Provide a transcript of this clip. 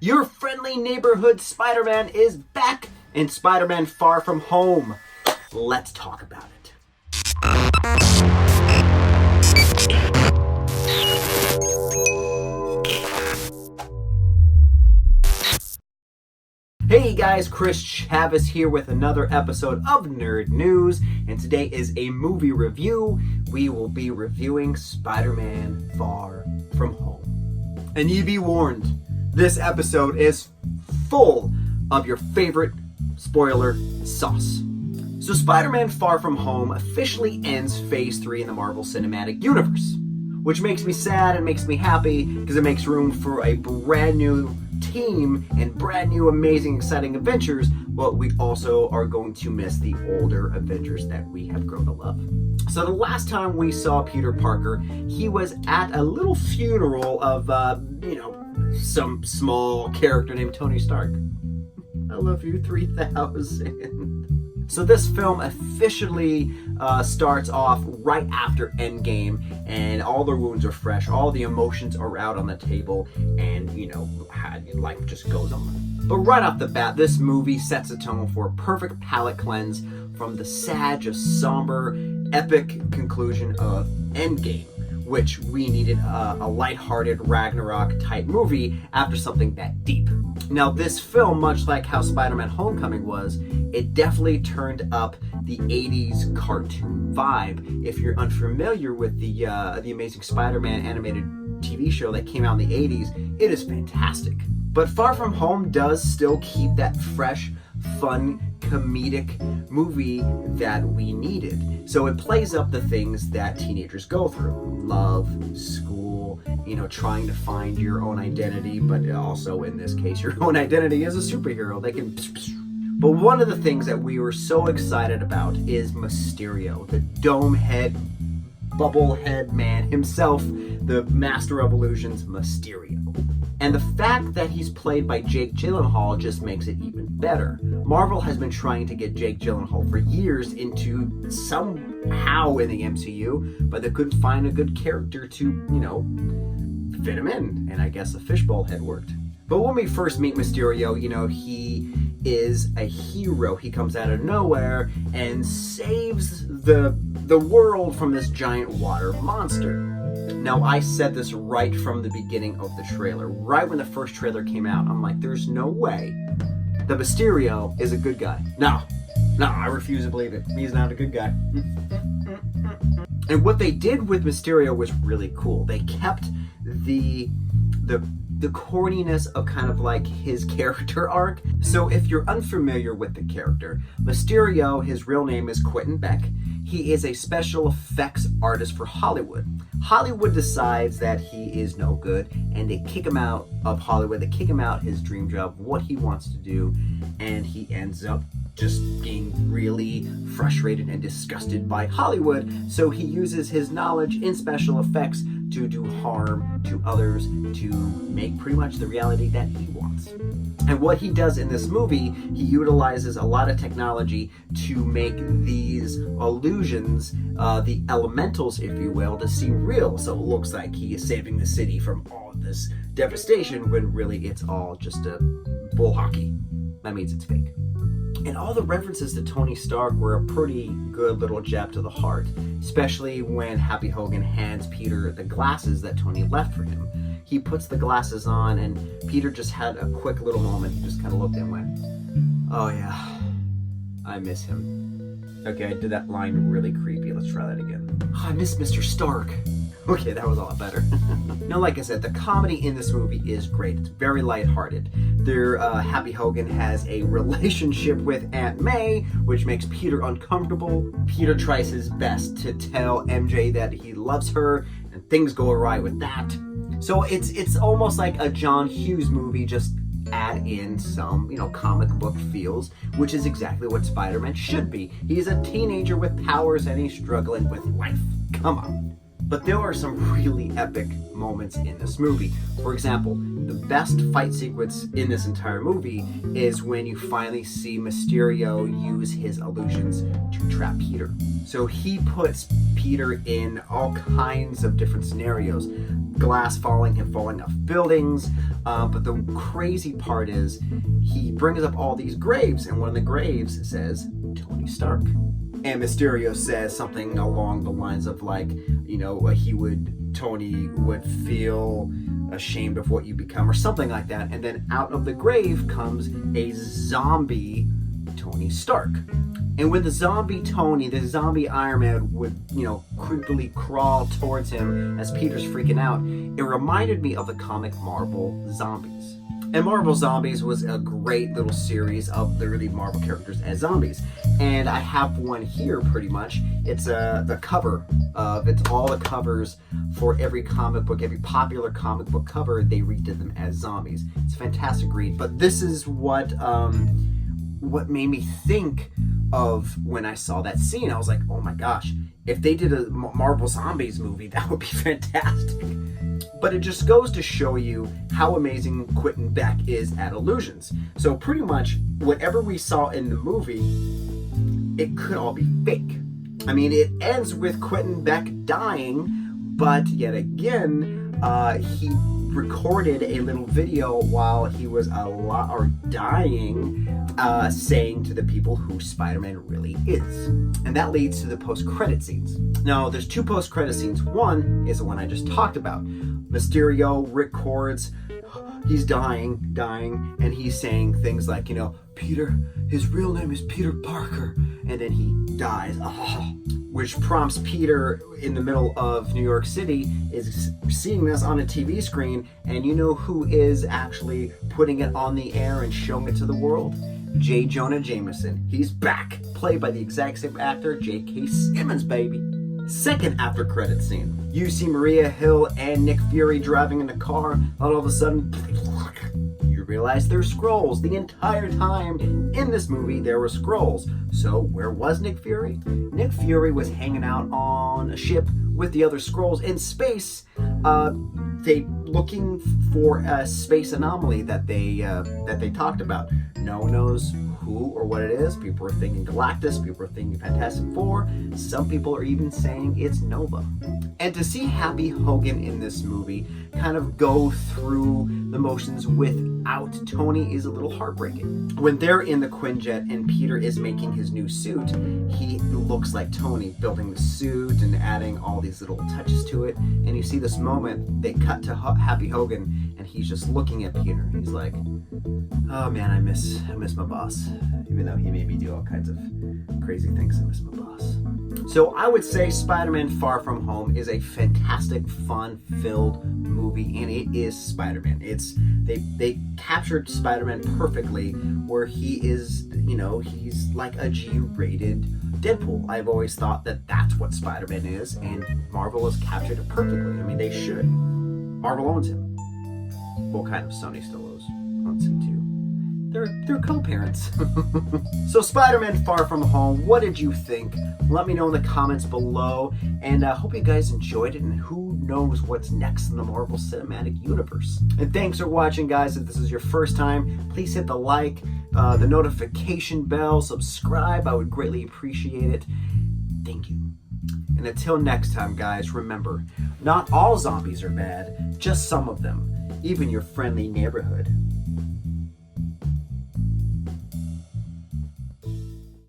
Your friendly neighborhood Spider-Man is back in Spider-Man Far From Home. Let's talk about it. Hey guys, Chris Chavez here with another episode of Nerd News, and today is a movie review. We will be reviewing Spider-Man Far From Home. And ye be warned, this episode is full of your favorite spoiler sauce. So Spider-Man Far From Home officially ends Phase 3 in the Marvel Cinematic Universe, which makes me sad and makes me happy because it makes room for a brand new team and brand new amazing exciting adventures, but we also are going to miss the older Avengers that we have grown to love. So the last time we saw Peter Parker, he was at a little funeral of some small character named Tony Stark. I love you 3000. So this film officially starts off right after Endgame, and all the wounds are fresh, all the emotions are out on the table, and life just goes on. But right off the bat, this movie sets the tone for a perfect palate cleanse from the sad, just somber, epic conclusion of Endgame, which we needed a lighthearted Ragnarok type movie after something that deep. Now this film, much like how Spider-Man Homecoming was, it definitely turned up the 80s cartoon vibe. If you're unfamiliar with the Amazing Spider-Man animated TV show that came out in the 80s, it is fantastic. But Far From Home does still keep that fresh, fun, comedic movie that we needed. So it plays up the things that teenagers go through. Love, school, trying to find your own identity, but also in this case, your own identity as a superhero. But one of the things that we were so excited about is Mysterio, the dome head, bubble head man himself, the master of illusions, Mysterio. And the fact that he's played by Jake Gyllenhaal just makes it even better. Marvel has been trying to get Jake Gyllenhaal for years into somehow in the MCU, but they couldn't find a good character to, fit him in. And I guess a fishbowl head worked. But when we first meet Mysterio, he is a hero. He comes out of nowhere and saves the world from this giant water monster. Now, I said this right from the beginning of the trailer. Right when the first trailer came out, I'm like, there's no way that Mysterio is a good guy. No, I refuse to believe it. He's not a good guy. And what they did with Mysterio was really cool. They kept the corniness of kind of like his character arc. So if you're unfamiliar with the character, Mysterio, his real name is Quentin Beck. He is a special effects artist for Hollywood. Hollywood decides that he is no good, and they kick him out of Hollywood. They kick him out his dream job, what he wants to do, and he ends up just being really frustrated and disgusted by Hollywood. So he uses his knowledge in special effects to do harm to others, to make pretty much the reality that he wants. And what he does in this movie, he utilizes a lot of technology to make these illusions, the elementals, if you will, to seem real. So it looks like he is saving the city from all of this devastation, when really it's all just a bull hockey. That means it's fake. And all the references to Tony Stark were a pretty good little jab to the heart, especially when Happy Hogan hands Peter the glasses that Tony left for him. He puts the glasses on, and Peter just had a quick little moment. He just kind of looked and went, oh yeah, I miss him. Okay, I did that line really creepy. Let's try that again. Oh, I miss Mr. Stark. Okay, that was a lot better. Now, like I said, the comedy in this movie is great. It's very lighthearted. Happy Hogan has a relationship with Aunt May, which makes Peter uncomfortable. Peter tries his best to tell MJ that he loves her, and things go awry with that. So it's almost like a John Hughes movie, just add in some, comic book feels, which is exactly what Spider-Man should be. He's a teenager with powers, and he's struggling with life. Come on. But there are some really epic moments in this movie. For example, the best fight sequence in this entire movie is when you finally see Mysterio use his illusions to trap Peter. So he puts Peter in all kinds of different scenarios. glass falling off buildings. But the crazy part is he brings up all these graves, and one of the graves says Tony Stark. And Mysterio says something along the lines of like, Tony would feel ashamed of what you become, or something like that. And then out of the grave comes a zombie Tony Stark. And when the zombie Iron Man would, creepily crawl towards him as Peter's freaking out, it reminded me of the comic Marvel Zombies. And Marvel Zombies was a great little series of literally Marvel characters as zombies. And I have one here pretty much. It's the cover of, it's all the covers for every comic book, every popular comic book cover, they redid them as zombies. It's a fantastic read. But this is what made me think of when I saw that scene. I was like, oh my gosh, if they did a Marvel Zombies movie, that would be fantastic. But it just goes to show you how amazing Quentin Beck is at illusions. So pretty much whatever we saw in the movie, it could all be fake. I mean, it ends with Quentin Beck dying, but yet again, he recorded a little video while he was dying, saying to the people who Spider-Man really is. And that leads to the post-credit scenes. Now, there's two post-credit scenes. One is the one I just talked about. Mysterio records, he's dying, and he's saying things like, Peter, his real name is Peter Parker, and then he dies. Which prompts Peter in the middle of New York City is seeing this on a TV screen, and you know who is actually putting it on the air and showing it to the world? J. Jonah Jameson. He's back, played by the exact same actor, J.K. Simmons, baby. Second after credit scene. You see Maria Hill and Nick Fury driving in the car, and all of a sudden, you realize there's Skrulls. The entire time in this movie, there were Skrulls. So where was Nick Fury? Nick Fury was hanging out on a ship with the other Skrulls in space, they looking for a space anomaly that they talked about. No one knows who or what it is. People are thinking Galactus, people are thinking Fantastic Four. Some people are even saying it's Nova. And to see Happy Hogan in this movie kind of go through the motions without Tony is a little heartbreaking. When they're in the Quinjet and Peter is making his new suit, he looks like Tony, building the suit and adding all these little touches to it. And you see this moment, they cut to Happy Hogan, and he's just looking at Peter. He's like, oh man, I miss my boss. Even though he made me do all kinds of crazy things, I miss my boss. So I would say Spider-Man Far From Home is a fantastic, fun-filled movie, and it is Spider-Man. They captured Spider-Man perfectly, where he is, he's like a G-rated Deadpool. I've always thought that that's what Spider-Man is, and Marvel has captured it perfectly. I mean, they should. Marvel owns him. Well, kind of. Sony still owns him too. They're co-parents. So Spider-Man Far From Home, what did you think? Let me know in the comments below, and I hope you guys enjoyed it, and who knows what's next in the Marvel Cinematic Universe. And thanks for watching, guys. If this is your first time, please hit the like, the notification bell, subscribe. I would greatly appreciate it. Thank you. And until next time, guys, remember, not all zombies are bad, just some of them. Even your friendly neighborhood.